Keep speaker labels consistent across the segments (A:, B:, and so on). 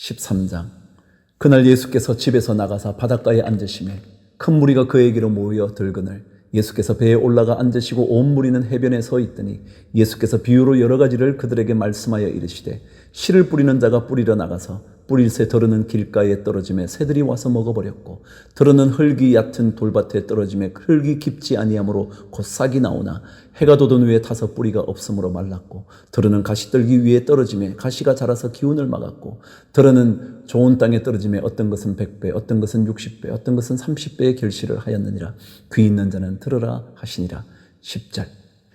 A: 13장. 그날 예수께서 집에서 나가사 바닷가에 앉으시매 큰 무리가 그에게로 모여 들거늘 예수께서 배에 올라가 앉으시고 온 무리는 해변에 서 있더니 예수께서 비유로 여러 가지를 그들에게 말씀하여 이르시되 씨를 뿌리는 자가 뿌리러 나가서 뿌릴 새 더러는 길가에 떨어지매 새들이 와서 먹어버렸고 더러는 흙이 얕은 돌밭에 떨어지매 흙이 깊지 아니하므로 곧 싹이 나오나 해가 돋은 후에 타서 뿌리가 없으므로 말랐고 더러는 가시떨기 위에 떨어지매 가시가 자라서 기운을 막았고 더러는 좋은 땅에 떨어지매 어떤 것은 100배 어떤 것은 60배 어떤 것은 30배의 결실을 하였느니라. 귀 있는 자는 들으라 하시니라. 10절.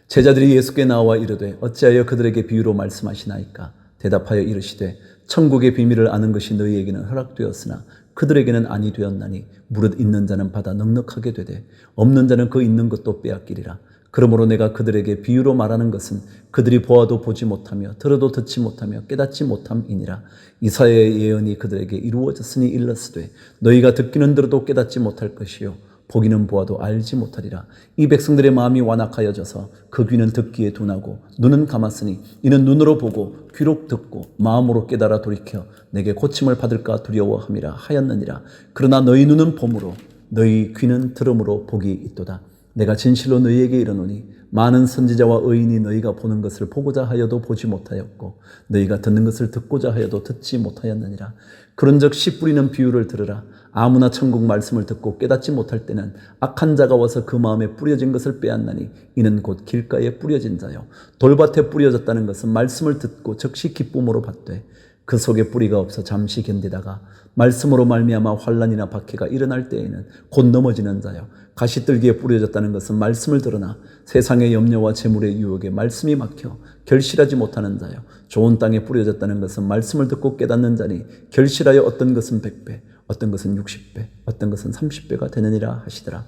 A: 제자들이 예수께 나와 이르되 어찌하여 그들에게 비유로 말씀하시나이까. 대답하여 이르시되 천국의 비밀을 아는 것이 너희에게는 허락되었으나 그들에게는 아니 되었나니 무릇 있는 자는 받아 넉넉하게 되되 없는 자는 그 있는 것도 빼앗기리라. 그러므로 내가 그들에게 비유로 말하는 것은 그들이 보아도 보지 못하며 들어도 듣지 못하며 깨닫지 못함이니라. 이사야의 예언이 그들에게 이루어졌으니 일렀으되 너희가 듣기는 들어도 깨닫지 못할 것이요 보기는 보아도 알지 못하리라. 이 백성들의 마음이 완악하여져서 그 귀는 듣기에 둔하고 눈은 감았으니 이는 눈으로 보고 귀로 듣고 마음으로 깨달아 돌이켜 내게 고침을 받을까 두려워함이라 하였느니라. 그러나 너희 눈은 봄으로 너희 귀는 들음으로 복이 있도다. 내가 진실로 너희에게 이르노니 많은 선지자와 의인이 너희가 보는 것을 보고자 하여도 보지 못하였고 너희가 듣는 것을 듣고자 하여도 듣지 못하였느니라. 그런즉 씨 뿌리는 비유를 들으라. 아무나 천국 말씀을 듣고 깨닫지 못할 때는 악한 자가 와서 그 마음에 뿌려진 것을 빼앗나니 이는 곧 길가에 뿌려진 자요 돌밭에 뿌려졌다는 것은 말씀을 듣고 즉시 기쁨으로 받되 그 속에 뿌리가 없어 잠시 견디다가 말씀으로 말미암아 환난이나 박해가 일어날 때에는 곧 넘어지는 자요 가시떨기에 뿌려졌다는 것은 말씀을 들으나 세상의 염려와 재물의 유혹에 말씀이 막혀 결실하지 못하는 자요 좋은 땅에 뿌려졌다는 것은 말씀을 듣고 깨닫는 자니 결실하여 어떤 것은 100배 어떤 것은 60배 어떤 것은 30배가 되느니라 하시더라.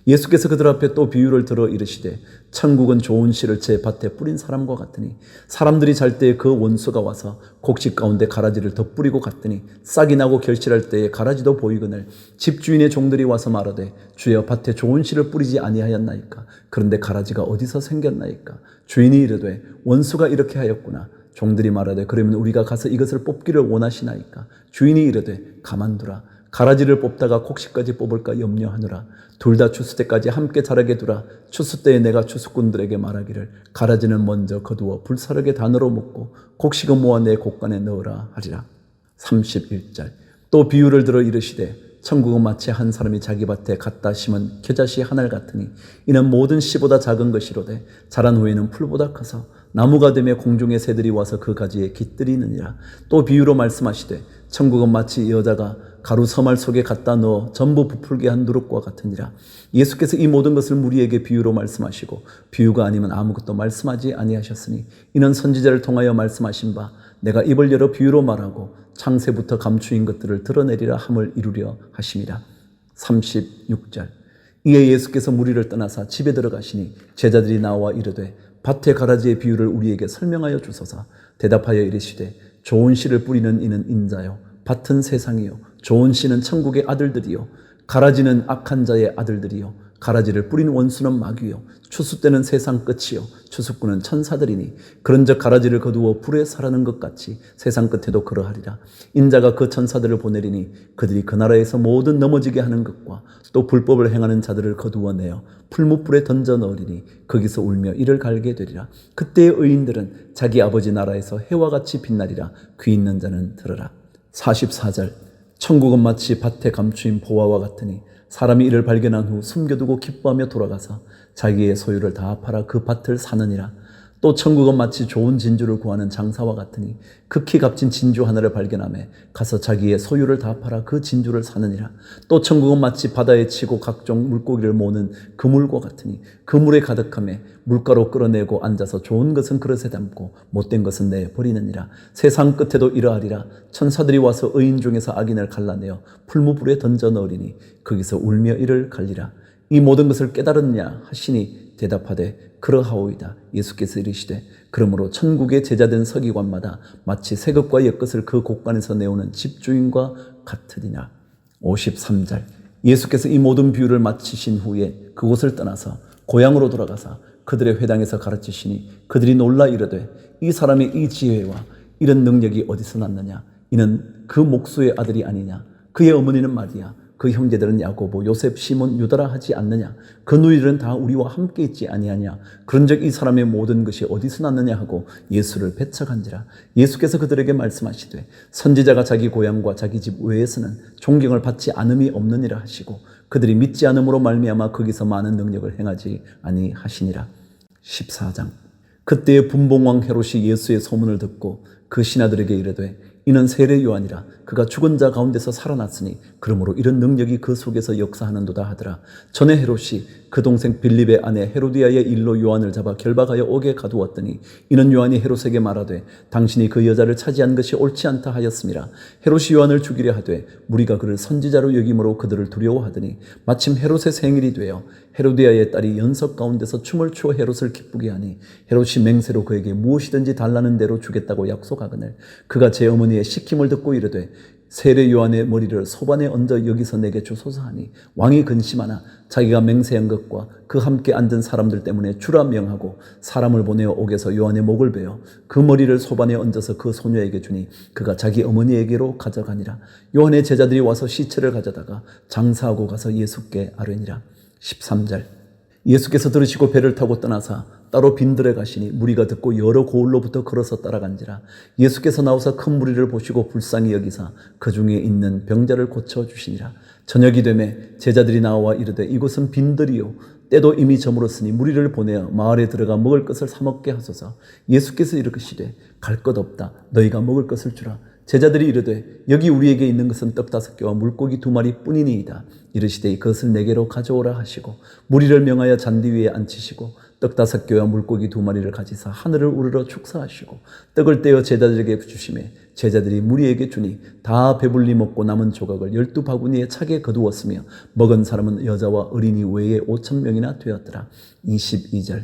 A: 예수께서 그들 앞에 또 비유를 들어 이르시되 천국은 좋은 씨를 제 밭에 뿌린 사람과 같으니 사람들이 잘 때에 그 원수가 와서 곡식 가운데 가라지를 덧뿌리고 갔더니 싹이 나고 결실할 때에 가라지도 보이거늘 집주인의 종들이 와서 말하되 주여 밭에 좋은 씨를 뿌리지 아니하였나이까. 그런데 가라지가 어디서 생겼나이까. 주인이 이르되 원수가 이렇게 하였구나. 종들이 말하되 그러면 우리가 가서 이것을 뽑기를 원하시나이까. 주인이 이르되 가만두라. 가라지를 뽑다가 곡식까지 뽑을까 염려하느라. 둘 다 추수 때까지 함께 자라게 두라. 추수 때에 내가 추수꾼들에게 말하기를 가라지는 먼저 거두어 불사르게 단으로 묶고 곡식은 모아 내 곡간에 넣으라 하리라. 31절. 또 비유를 들어 이르시되 천국은 마치 한 사람이 자기 밭에 갖다 심은 겨자씨 하늘 같으니 이는 모든 씨보다 작은 것이로되 자란 후에는 풀보다 커서 나무가 되며 공중의 새들이 와서 그 가지에 깃들이느니라. 또 비유로 말씀하시되 천국은 마치 여자가 가루 서말 속에 갖다 넣어 전부 부풀게 한 누룩과 같으니라. 예수께서 이 모든 것을 무리에게 비유로 말씀하시고 비유가 아니면 아무것도 말씀하지 아니하셨으니 이는 선지자를 통하여 말씀하신 바 내가 입을 열어 비유로 말하고 창세부터 감추인 것들을 드러내리라 함을 이루려 하심이라. 36절. 이에 예수께서 무리를 떠나사 집에 들어가시니 제자들이 나와 이르되 밭의 가라지의 비유를 우리에게 설명하여 주소서. 대답하여 이르시되 좋은 씨를 뿌리는 이는 인자요 밭은 세상이요 좋은 씨는 천국의 아들들이요 가라지는 악한 자의 아들들이요 가라지를 뿌린 원수는 마귀요 추수 때는 세상 끝이요 추수꾼은 천사들이니 그런즉 가라지를 거두어 불에 사르는 것 같이 세상 끝에도 그러하리라. 인자가 그 천사들을 보내리니 그들이 그 나라에서 모든 넘어지게 하는 것과 또 불법을 행하는 자들을 거두어 내어 풀무불에 던져 넣으리니 거기서 울며 이를 갈게 되리라. 그때의 의인들은 자기 아버지 나라에서 해와 같이 빛나리라. 귀 있는 자는 들으라. 44절. 천국은 마치 밭에 감추인 보화와 같으니 사람이 이를 발견한 후 숨겨두고 기뻐하며 돌아가서 자기의 소유를 다 팔아 그 밭을 사느니라. 또 천국은 마치 좋은 진주를 구하는 장사와 같으니 극히 값진 진주 하나를 발견하며 가서 자기의 소유를 다 팔아 그 진주를 사느니라. 또 천국은 마치 바다에 치고 각종 물고기를 모으는 그물과 같으니 그물에 가득하며 물가로 끌어내고 앉아서 좋은 것은 그릇에 담고 못된 것은 내버리느니라. 세상 끝에도 이러하리라. 천사들이 와서 의인 중에서 악인을 갈라내어 풀무불에 던져 넣으리니 거기서 울며 이를 갈리라. 이 모든 것을 깨달았냐 하시니 대답하되 그러하오이다. 예수께서 이르시되 그러므로 천국의 제자된 서기관마다 마치 새것과 옛것을 그 곡간에서 내오는 집주인과 같으리라. 53절. 예수께서 이 모든 비유를 마치신 후에 그곳을 떠나서 고향으로 돌아가사 그들의 회당에서 가르치시니 그들이 놀라 이르되 이 사람의 이 지혜와 이런 능력이 어디서 났느냐. 이는 그 목수의 아들이 아니냐? 그의 어머니는 마리아, 그 형제들은 야고보, 요셉, 시몬, 유다라 하지 않느냐? 그 누이들은 다 우리와 함께 있지 아니하냐? 그런즉 이 사람의 모든 것이 어디서 났느냐 하고 예수를 배척한지라. 예수께서 그들에게 말씀하시되 선지자가 자기 고향과 자기 집 외에서는 존경을 받지 않음이 없느니라 하시고 그들이 믿지 않음으로 말미암아 거기서 많은 능력을 행하지 아니하시니라. 14장. 그때의 분봉왕 헤롯이 예수의 소문을 듣고 그 신하들에게 이르되 이는 세례 요한이라. 그가 죽은 자 가운데서 살아났으니 그러므로 이런 능력이 그 속에서 역사하는도다 하더라. 전에 헤롯이 그 동생 빌립의 아내 헤로디아의 일로 요한을 잡아 결박하여 옥에 가두었더니 이는 요한이 헤롯에게 말하되 당신이 그 여자를 차지한 것이 옳지 않다 하였음이라. 헤롯이 요한을 죽이려 하되 무리가 그를 선지자로 여김으로 그들을 두려워하더니 마침 헤롯의 생일이 되어 헤로디아의 딸이 연석 가운데서 춤을 추어 헤롯을 기쁘게 하니 헤롯이 맹세로 그에게 무엇이든지 달라는 대로 주겠다고 약속하거늘 그가 제 어머니의 시킴을 듣고 이르되 세례 요한의 머리를 소반에 얹어 여기서 내게 주소서 하니 왕이 근심하나 자기가 맹세한 것과 그 함께 앉은 사람들 때문에 주라 명하고 사람을 보내어 옥에서 요한의 목을 베어 그 머리를 소반에 얹어서 그 소녀에게 주니 그가 자기 어머니에게로 가져가니라. 요한의 제자들이 와서 시체를 가져다가 장사하고 가서 예수께 아뢰니라. 13절. 예수께서 들으시고 배를 타고 떠나사 따로 빈들에 가시니 무리가 듣고 여러 고을로부터 걸어서 따라간지라. 예수께서 나오사 큰 무리를 보시고 불쌍히 여기사 그 중에 있는 병자를 고쳐주시니라. 저녁이 되매 제자들이 나와 이르되 이곳은 빈들이요 때도 이미 저물었으니 무리를 보내어 마을에 들어가 먹을 것을 사 먹게 하소서. 예수께서 이르시되 갈 것 없다. 너희가 먹을 것을 주라. 제자들이 이르되 여기 우리에게 있는 것은 떡 5개와 물고기 2마리 뿐이니이다. 이르시되 그것을 내게로 가져오라 하시고 무리를 명하여 잔디 위에 앉히시고 떡 5개와 물고기 2마리를 가지사 하늘을 우러러 축사하시고 떡을 떼어 제자들에게 주시매 제자들이 무리에게 주니 다 배불리 먹고 남은 조각을 12바구니에 차게 거두었으며 먹은 사람은 여자와 어린이 외에 5,000명이나 되었더라. 22절.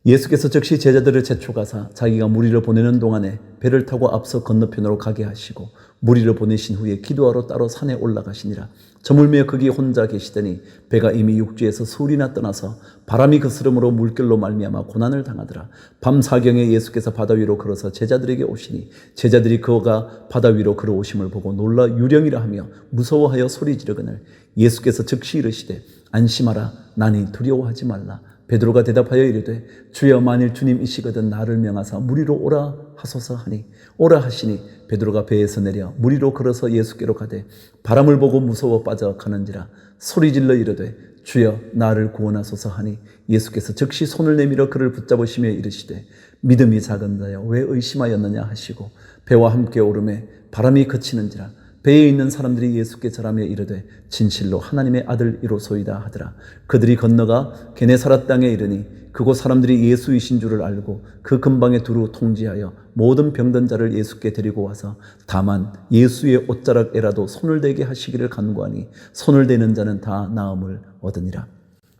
A: 예수께서 즉시 제자들을 재촉하사 자기가 무리를 보내는 동안에 배를 타고 앞서 건너편으로 가게 하시고 무리를 보내신 후에 기도하러 따로 산에 올라가시니라. 저물며 거기 혼자 계시더니 배가 이미 육지에서 수울이나 떠나서 바람이 거스름으로 물결로 말미암아 고난을 당하더라. 밤 사경에 예수께서 바다 위로 걸어서 제자들에게 오시니 제자들이 그가 바다 위로 걸어오심을 보고 놀라 유령이라 하며 무서워하여 소리 지르거늘 예수께서 즉시 이르시되 안심하라 나니 두려워하지 말라. 베드로가 대답하여 이르되 주여 만일 주님이시거든 나를 명하사 무리로 오라 하소서 하니 오라 하시니 베드로가 배에서 내려 무리로 걸어서 예수께로 가되 바람을 보고 무서워 빠져 가는지라. 소리질러 이르되 주여 나를 구원하소서 하니 예수께서 즉시 손을 내밀어 그를 붙잡으시며 이르시되 믿음이 작은 자여 왜 의심하였느냐 하시고 배와 함께 오르매 바람이 그치는지라. 배에 있는 사람들이 예수께 절하며 이르되 진실로 하나님의 아들이로소이다 하더라. 그들이 건너가 게네사렛 땅에 이르니 그곳 사람들이 예수이신 줄을 알고 그 근방에 두루 통지하여 모든 병든 자를 예수께 데리고 와서 다만 예수의 옷자락에라도 손을 대게 하시기를 간구하니 손을 대는 자는 다 나음을 얻으니라.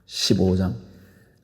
A: 15장.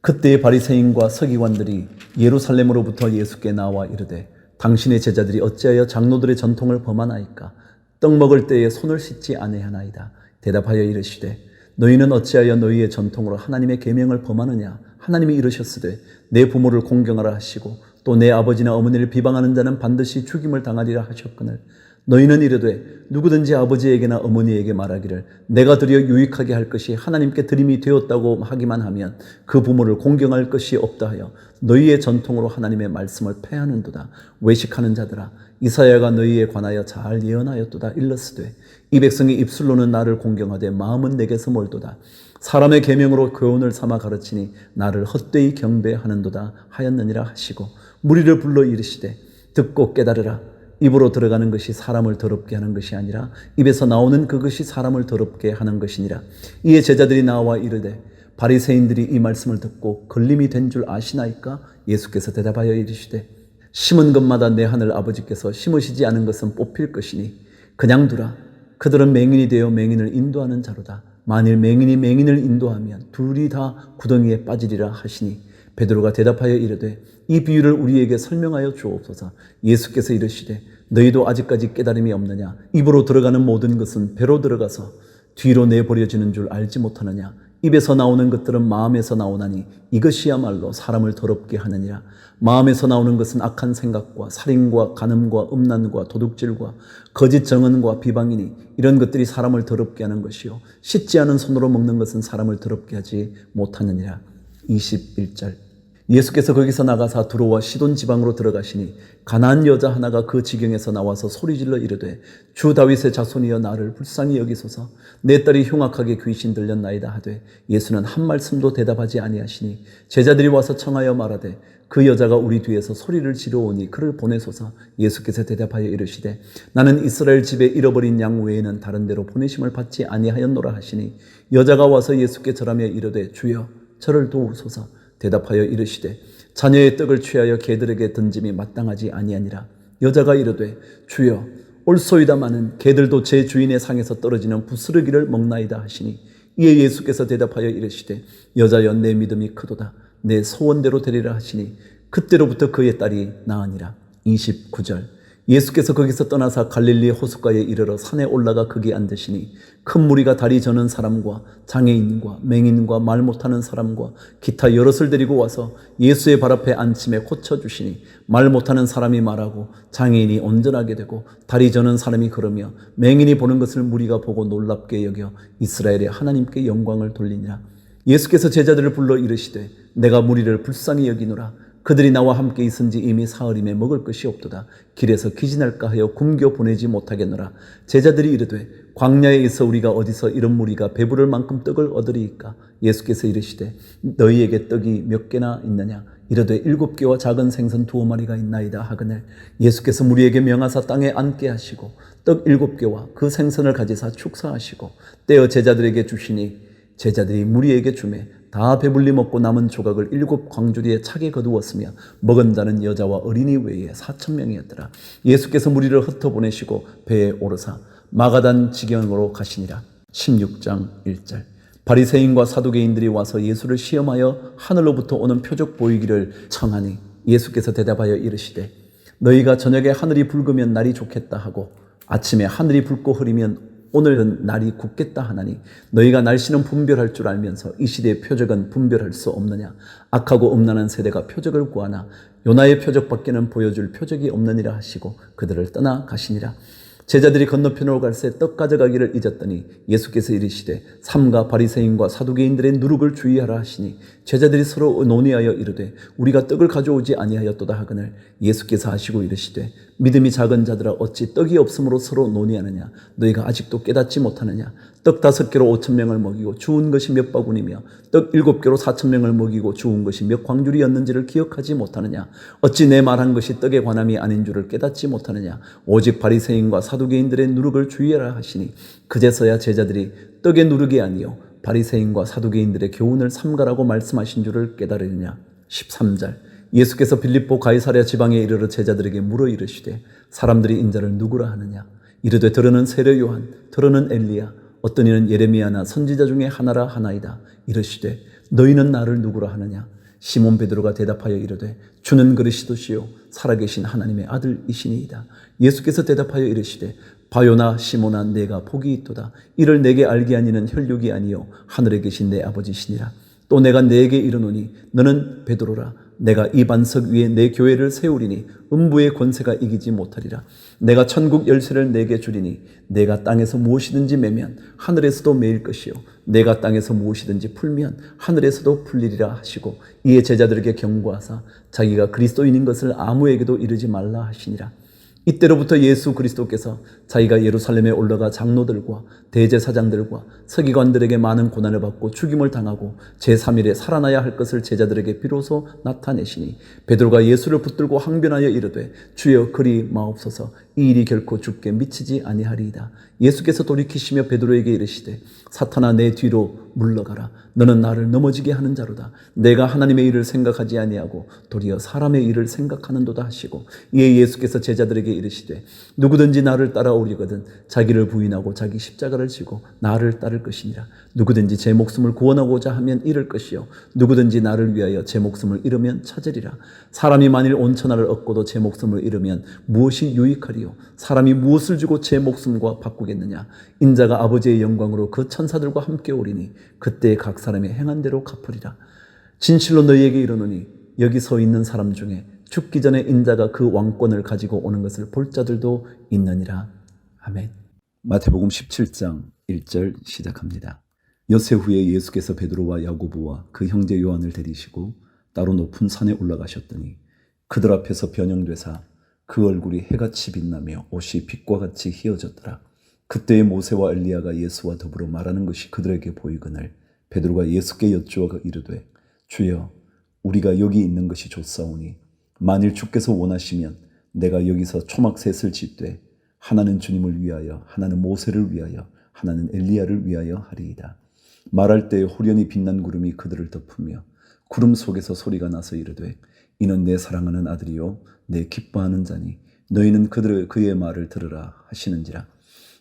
A: 그때의 바리새인과 서기관들이 예루살렘으로부터 예수께 나와 이르되 당신의 제자들이 어찌하여 장로들의 전통을 범하나이까? 떡 먹을 때에 손을 씻지 아니하나이다. 대답하여 이르시되 너희는 어찌하여 너희의 전통으로 하나님의 계명을 범하느냐? 하나님이 이르셨으되 내 부모를 공경하라 하시고 또 내 아버지나 어머니를 비방하는 자는 반드시 죽임을 당하리라 하셨거늘 너희는 이르되 누구든지 아버지에게나 어머니에게 말하기를 내가 드려 유익하게 할 것이 하나님께 드림이 되었다고 하기만 하면 그 부모를 공경할 것이 없다 하여 너희의 전통으로 하나님의 말씀을 패하는도다. 외식하는 자들아 이사야가 너희에 관하여 잘 예언하였도다. 일렀으되 이 백성이 입술로는 나를 공경하되 마음은 내게서 멀도다. 사람의 계명으로 교훈을 삼아 가르치니 나를 헛되이 경배하는도다 하였느니라 하시고 무리를 불러 이르시되 듣고 깨달으라. 입으로 들어가는 것이 사람을 더럽게 하는 것이 아니라 입에서 나오는 그것이 사람을 더럽게 하는 것이니라. 이에 제자들이 나와 이르되 바리새인들이 이 말씀을 듣고 걸림이 된 줄 아시나이까? 예수께서 대답하여 이르시되 심은 것마다 내 하늘 아버지께서 심으시지 않은 것은 뽑힐 것이니 그냥 두라. 그들은 맹인이 되어 맹인을 인도하는 자로다. 만일 맹인이 맹인을 인도하면 둘이 다 구덩이에 빠지리라 하시니 베드로가 대답하여 이르되 이 비유를 우리에게 설명하여 주옵소서. 예수께서 이르시되 너희도 아직까지 깨달음이 없느냐? 입으로 들어가는 모든 것은 배로 들어가서 뒤로 내버려지는 줄 알지 못하느냐? 입에서 나오는 것들은 마음에서 나오나니 이것이야말로 사람을 더럽게 하느니라. 마음에서 나오는 것은 악한 생각과 살인과 간음과 음란과 도둑질과 거짓 정언과 비방이니 이런 것들이 사람을 더럽게 하는 것이요 씻지 않은 손으로 먹는 것은 사람을 더럽게 하지 못하느니라. 21절. 예수께서 거기서 나가사 두로와 시돈 지방으로 들어가시니 가나안 여자 하나가 그 지경에서 나와서 소리질러 이르되 주 다윗의 자손이여 나를 불쌍히 여기소서. 내 딸이 흉악하게 귀신 들렸나이다 하되 예수는 한 말씀도 대답하지 아니하시니 제자들이 와서 청하여 말하되 그 여자가 우리 뒤에서 소리를 지르오니 그를 보내소서. 예수께서 대답하여 이르시되 나는 이스라엘 집에 잃어버린 양 외에는 다른 데로 보내심을 받지 아니하였노라 하시니 여자가 와서 예수께 절하며 이르되 주여 저를 도우소서. 대답하여 이르시되 자녀의 떡을 취하여 개들에게 던짐이 마땅하지 아니하니라. 여자가 이르되 주여 옳소이다마는 개들도 제 주인의 상에서 떨어지는 부스러기를 먹나이다 하시니 이에 예수께서 대답하여 이르시되 여자여 내 믿음이 크도다. 내 소원대로 되리라 하시니 그때로부터 그의 딸이 나으니라. 29절. 예수께서 거기서 떠나사 갈릴리 호숫가에 이르러 산에 올라가 거기 앉으시니 큰 무리가 다리 저는 사람과 장애인과 맹인과 말 못하는 사람과 기타 여럿을 데리고 와서 예수의 발 앞에 앉힘에 고쳐주시니 말 못하는 사람이 말하고 장애인이 온전하게 되고 다리 저는 사람이 걸으며 맹인이 보는 것을 무리가 보고 놀랍게 여겨 이스라엘의 하나님께 영광을 돌리니라. 예수께서 제자들을 불러 이르시되 내가 무리를 불쌍히 여기노라. 그들이 나와 함께 있은지 이미 사흘임에 먹을 것이 없도다. 길에서 기진할까 하여 굶겨 보내지 못하겠노라. 제자들이 이르되 광야에 있어 우리가 어디서 이런 무리가 배부를 만큼 떡을 얻으리이까. 예수께서 이르시되 너희에게 떡이 몇 개나 있느냐. 이르되 7개와 작은 생선 2마리가 있나이다 하거늘 예수께서 무리에게 명하사 땅에 앉게 하시고 떡 7개와 그 생선을 가지사 축사하시고 떼어 제자들에게 주시니 제자들이 무리에게 주매 다 배불리 먹고 남은 조각을 7 광주리에 차게 거두었으며 먹은 자는 여자와 어린이 외에 4,000명이었더라. 예수께서 무리를 흩어보내시고 배에 오르사 마가단 지경으로 가시니라. 16장 1절. 바리새인과 사두개인들이 와서 예수를 시험하여 하늘로부터 오는 표적 보이기를 청하니 예수께서 대답하여 이르시되 너희가 저녁에 하늘이 붉으면 날이 좋겠다 하고 아침에 하늘이 붉고 흐리면 오늘은 날이 굳겠다 하나니 너희가 날씨는 분별할 줄 알면서 이 시대의 표적은 분별할 수 없느냐. 악하고 음란한 세대가 표적을 구하나 요나의 표적밖에는 보여줄 표적이 없느니라 하시고 그들을 떠나 가시니라. 제자들이 건너편으로 갈새 떡 가져가기를 잊었더니 예수께서 이르시되 삼가 바리새인과 사두개인들의 누룩을 주의하라 하시니 제자들이 서로 논의하여 이르되 우리가 떡을 가져오지 아니하였도다 하거늘 예수께서 하시고 이르시되 믿음이 작은 자들아 어찌 떡이 없으므로 서로 논의하느냐. 너희가 아직도 깨닫지 못하느냐. 떡 5개로 5,000명을 먹이고 주운 것이 몇 바구니며 떡 7개로 4,000명을 먹이고 주운 것이 몇 광주리였는지를 기억하지 못하느냐. 어찌 내 말한 것이 떡에 관함이 아닌 줄을 깨닫지 못하느냐. 오직 바리새인과 사두개인들의 누룩을 주의하라 하시니 그제서야 제자들이 떡의 누룩이 아니요 바리새인과 사두개인들의 교훈을 삼가라고 말씀하신 줄을 깨달으느냐. 13절. 예수께서 빌립보 가이사랴 지방에 이르러 제자들에게 물어 이르시되 사람들이 인자를 누구라 하느냐. 이르되 들으는 세례 요한, 들으는 엘리야, 어떤 이는 예레미야나 선지자 중에 하나라 하나이다. 이르시되 너희는 나를 누구라 하느냐. 시몬 베드로가 대답하여 이르되 주는 그리스도시요 살아계신 하나님의 아들이시니이다. 예수께서 대답하여 이르시되 바요나 시몬아 내가 복이 있도다. 이를 내게 알게 하니는 혈육이 아니요 하늘에 계신 내 아버지시니라. 또 내가 네게 이르노니 너는 베드로라. 내가 이 반석 위에 내 교회를 세우리니 음부의 권세가 이기지 못하리라. 내가 천국 열쇠를 내게 주리니 내가 땅에서 무엇이든지 매면 하늘에서도 매일 것이요 내가 땅에서 무엇이든지 풀면 하늘에서도 풀리리라 하시고 이에 제자들에게 경고하사 자기가 그리스도인인 것을 아무에게도 이르지 말라 하시니라. 이때로부터 예수 그리스도께서 자기가 예루살렘에 올라가 장로들과 대제사장들과 서기관들에게 많은 고난을 받고 죽임을 당하고 제3일에 살아나야 할 것을 제자들에게 비로소 나타내시니 베드로가 예수를 붙들고 항변하여 이르되 주여 그리 마옵소서. 이 일이 결코 주께 미치지 아니하리이다. 예수께서 돌이키시며 베드로에게 이르시되 사탄아 내 뒤로 물러가라. 너는 나를 넘어지게 하는 자로다. 내가 하나님의 일을 생각하지 아니하고 도리어 사람의 일을 생각하는도다 하시고 이에 예수께서 제자들에게 이르시되 누구든지 나를 따라오려거든 자기를 부인하고 자기 십자가를 지고 나를 따를 것이니라. 누구든지 제 목숨을 구원하고자 하면 잃을 것이요 누구든지 나를 위하여 제 목숨을 잃으면 찾으리라. 사람이 만일 온 천하를 얻고도 제 목숨을 잃으면 무엇이 유익하리요. 하리요 사람이 무엇을 주고 제 목숨과 바꾸겠느냐. 인자가 아버지의 영광으로 그 천사들과 함께 오리니 그때 각 사람이 행한 대로 갚으리라. 진실로 너희에게 이르노니 여기 서 있는 사람 중에 죽기 전에 인자가 그 왕권을 가지고 오는 것을 볼 자들도 있느니라. 아멘. 마태복음 17장 1절 시작합니다. 엿새 후에 예수께서 베드로와 야고보와 그 형제 요한을 데리시고 따로 높은 산에 올라가셨더니 그들 앞에서 변형되사 그 얼굴이 해같이 빛나며 옷이 빛과 같이 희어졌더라. 그때에 모세와 엘리야가 예수와 더불어 말하는 것이 그들에게 보이거늘 베드로가 예수께 여쭈어 이르되 주여 우리가 여기 있는 것이 좋사오니 만일 주께서 원하시면 내가 여기서 초막셋을 짓되 하나는 주님을 위하여 하나는 모세를 위하여 하나는 엘리야를 위하여 하리이다. 말할 때에 호련히 빛난 구름이 그들을 덮으며 구름 속에서 소리가 나서 이르되 이는 내 사랑하는 아들이요 내 기뻐하는 자니 너희는 그의 말을 들으라 하시는지라.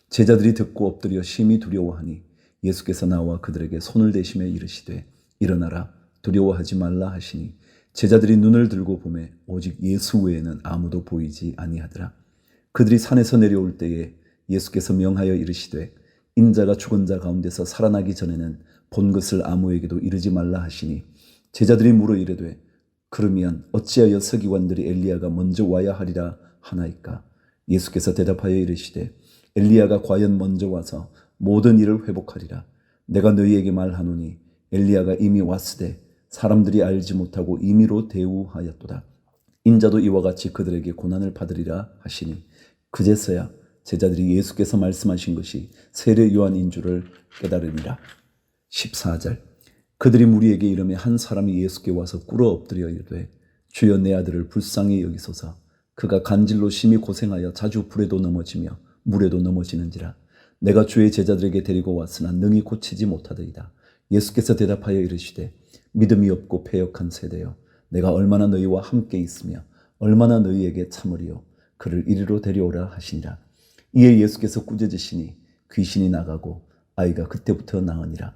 A: 제자들이 듣고 엎드려 심히 두려워하니 예수께서 나와 그들에게 손을 대시며 이르시되 일어나라 두려워하지 말라 하시니 제자들이 눈을 들고 보매 오직 예수 외에는 아무도 보이지 아니하더라. 그들이 산에서 내려올 때에 예수께서 명하여 이르시되 인자가 죽은 자 가운데서 살아나기 전에는 본 것을 아무에게도 이르지 말라 하시니 제자들이 물어 이르되 그러면 어찌하여 서기관들이 엘리야가 먼저 와야 하리라 하나이까. 예수께서 대답하여 이르시되 엘리야가 과연 먼저 와서 모든 일을 회복하리라. 내가 너희에게 말하노니 엘리야가 이미 왔으되 사람들이 알지 못하고 임의로 대우하였도다. 인자도 이와 같이 그들에게 고난을 받으리라 하시니 그제서야 제자들이 예수께서 말씀하신 것이 세례 요한인 줄을 깨달으니라. 14절 그들이 무리에게 이르매 한 사람이 예수께 와서 꿇어 엎드려 이르되 주여 내 아들을 불쌍히 여기소서. 그가 간질로 심히 고생하여 자주 불에도 넘어지며 물에도 넘어지는지라. 내가 주의 제자들에게 데리고 왔으나 능히 고치지 못하더이다. 예수께서 대답하여 이르시되 믿음이 없고 패역한 세대여 내가 얼마나 너희와 함께 있으며 얼마나 너희에게 참으리요 그를 이리로 데려오라 하시니라. 이에 예수께서 꾸짖으시니 귀신이 나가고 아이가 그때부터 나으니라.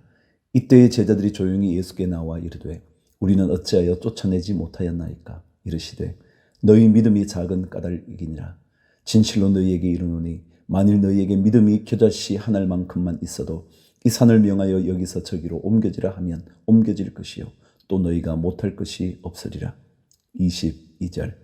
A: 이때의 제자들이 조용히 예수께 나와 이르되 우리는 어찌하여 쫓아내지 못하였나이까. 이르시되 너희 믿음이 작은 까닭이니라. 진실로 너희에게 이르노니 만일 너희에게 믿음이 겨자씨 한 알만큼만 있어도 이 산을 명하여 여기서 저기로 옮겨지라 하면 옮겨질 것이요 또 너희가 못할 것이 없으리라. 22절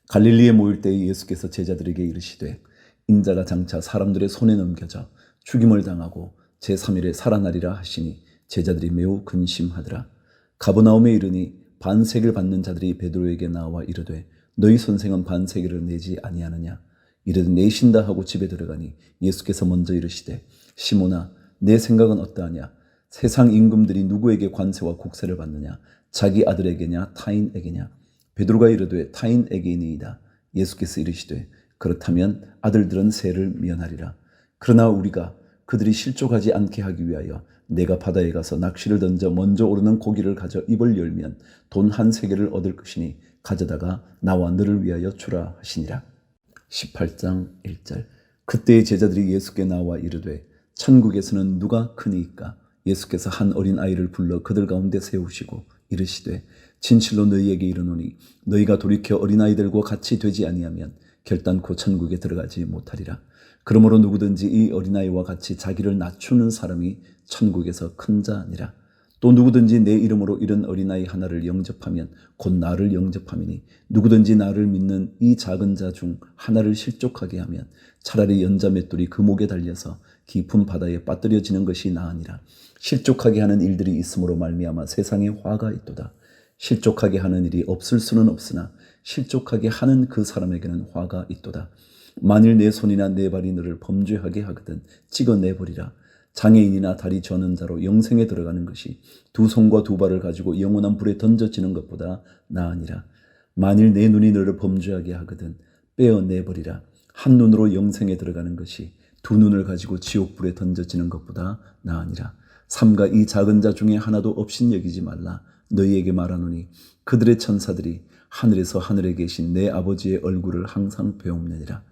A: 갈릴리에 모일 때에 예수께서 제자들에게 이르시되 인자가 장차 사람들의 손에 넘겨져 죽임을 당하고 제3일에 살아나리라 하시니 제자들이 매우 근심하더라. 가버나움에 이르니 반세계를 받는 자들이 베드로에게 나와 이르되 너희 선생은 반세계를 내지 아니하느냐. 이르되 내신다 하고 집에 들어가니 예수께서 먼저 이르시되 시몬아 내 생각은 어떠하냐. 세상 임금들이 누구에게 관세와 국세를 받느냐. 자기 아들에게냐 타인에게냐. 베드로가 이르되 타인에게니이다. 예수께서 이르시되 그렇다면 아들들은 세를 면하리라. 그러나 우리가 그들이 실족하지 않게 하기 위하여 내가 바다에 가서 낚시를 던져 먼저 오르는 고기를 가져 입을 열면 돈 한 세겔을 얻을 것이니 가져다가 나와 너를 위하여 주라 하시니라. 18장 1절 그때의 제자들이 예수께 나와 이르되 천국에서는 누가 크니이까. 예수께서 한 어린 아이를 불러 그들 가운데 세우시고 이르시되 진실로 너희에게 이르노니 너희가 돌이켜 어린아이들과 같이 되지 아니하면 결단코 천국에 들어가지 못하리라. 그러므로 누구든지 이 어린아이와 같이 자기를 낮추는 사람이 천국에서 큰 자니라. 또 누구든지 내 이름으로 이런 어린아이 하나를 영접하면 곧 나를 영접함이니 누구든지 나를 믿는 이 작은 자 중 하나를 실족하게 하면 차라리 연자 맷돌이 그 목에 달려서 깊은 바다에 빠뜨려지는 것이 나으니라. 실족하게 하는 일들이 있음으로 말미암아 세상에 화가 있도다. 실족하게 하는 일이 없을 수는 없으나 실족하게 하는 그 사람에게는 화가 있도다. 만일 내 손이나 내 발이 너를 범죄하게 하거든 찍어내버리라. 장애인이나 다리 저는 자로 영생에 들어가는 것이 두 손과 두 발을 가지고 영원한 불에 던져지는 것보다 나으니라. 만일 내 눈이 너를 범죄하게 하거든 빼어내버리라. 한 눈으로 영생에 들어가는 것이 두 눈을 가지고 지옥불에 던져지는 것보다 나으니라. 삼가 이 작은 자 중에 하나도 없인 여기지 말라. 너희에게 말하노니 그들의 천사들이 하늘에서 하늘에 계신 내 아버지의 얼굴을 항상 배움느니라.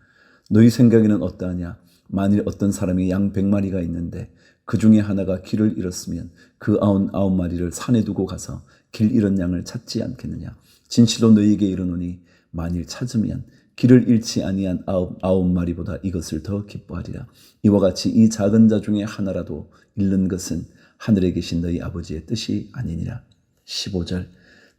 A: 너희 생각에는 어떠하냐. 만일 어떤 사람이 양 100마리가 있는데 그 중에 하나가 길을 잃었으면 그 99마리를 산에 두고 가서 길 잃은 양을 찾지 않겠느냐. 진실로 너희에게 이르노니 만일 찾으면 길을 잃지 아니한 아홉 마리보다 이것을 더 기뻐하리라. 이와 같이 이 작은 자 중에 하나라도 잃는 것은 하늘에 계신 너희 아버지의 뜻이 아니니라. 15절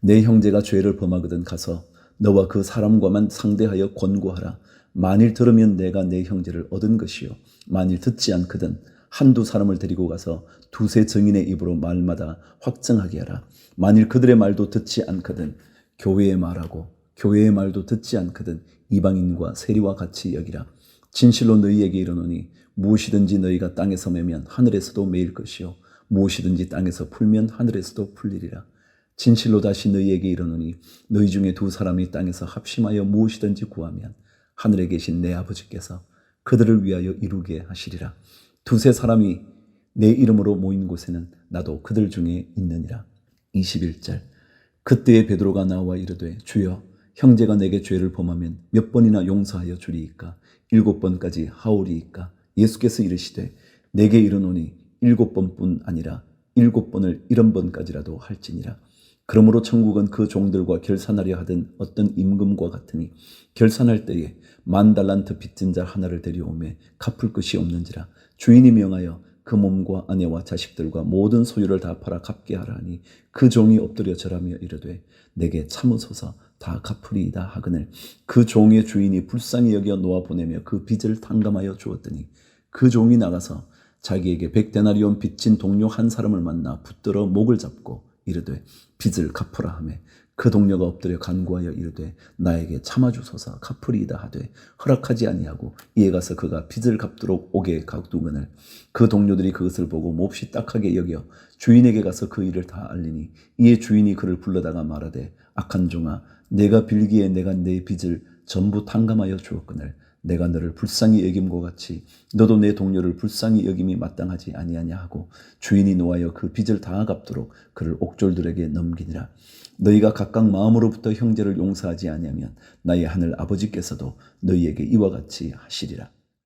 A: 내 형제가 죄를 범하거든 가서 너와 그 사람과만 상대하여 권고하라. 만일 들으면 내가 내 형제를 얻은 것이요 만일 듣지 않거든 한두 사람을 데리고 가서 두세 증인의 입으로 말마다 확증하게 하라. 만일 그들의 말도 듣지 않거든 교회의 말하고 교회의 말도 듣지 않거든 이방인과 세리와 같이 여기라. 진실로 너희에게 이르노니 무엇이든지 너희가 땅에서 매면 하늘에서도 매일 것이요 무엇이든지 땅에서 풀면 하늘에서도 풀리리라. 진실로 다시 너희에게 이르노니 너희 중에 두 사람이 땅에서 합심하여 무엇이든지 구하면 하늘에 계신 내 아버지께서 그들을 위하여 이루게 하시리라. 두세 사람이 내 이름으로 모인 곳에는 나도 그들 중에 있느니라. 21절 그때에 베드로가 나와 이르되 주여 형제가 내게 죄를 범하면 몇 번이나 용서하여 주리이까 7번까지 하오리이까. 예수께서 이르시되 내게 이르노니 7번뿐 아니라 7번을 70번까지라도 할지니라. 그러므로 천국은 그 종들과 결산하려 하던 어떤 임금과 같으니 결산할 때에 10,000달란트 빚진 자 하나를 데려오매 갚을 것이 없는지라. 주인이 명하여 그 몸과 아내와 자식들과 모든 소유를 다 팔아 갚게 하라 하니 그 종이 엎드려 절하며 이르되 내게 참으소서 다 갚으리이다 하거늘 그 종의 주인이 불쌍히 여겨 놓아 보내며 그 빚을 탕감하여 주었더니 그 종이 나가서 자기에게 100데나리온 빚진 동료 한 사람을 만나 붙들어 목을 잡고 이르되 빚을 갚으라 하매 그 동료가 엎드려 간구하여 이르되 나에게 참아주소서 갚으리이다 하되 허락하지 아니하고 이에 가서 그가 빚을 갚도록 옥에 가두거늘 그 동료들이 그것을 보고 몹시 딱하게 여겨 주인에게 가서 그 일을 다 알리니 이에 주인이 그를 불러다가 말하되 악한 종아 내가 빌기에 내가 내 빚을 전부 탕감하여 주었거늘 내가 너를 불쌍히 여김과 같이 너도 내 동료를 불쌍히 여김이 마땅하지 아니하냐 하고 주인이 노하여 그 빚을 다 갚도록 그를 옥졸들에게 넘기니라. 너희가 각각 마음으로부터 형제를 용서하지 아니하면 나의 하늘 아버지께서도 너희에게 이와 같이 하시리라.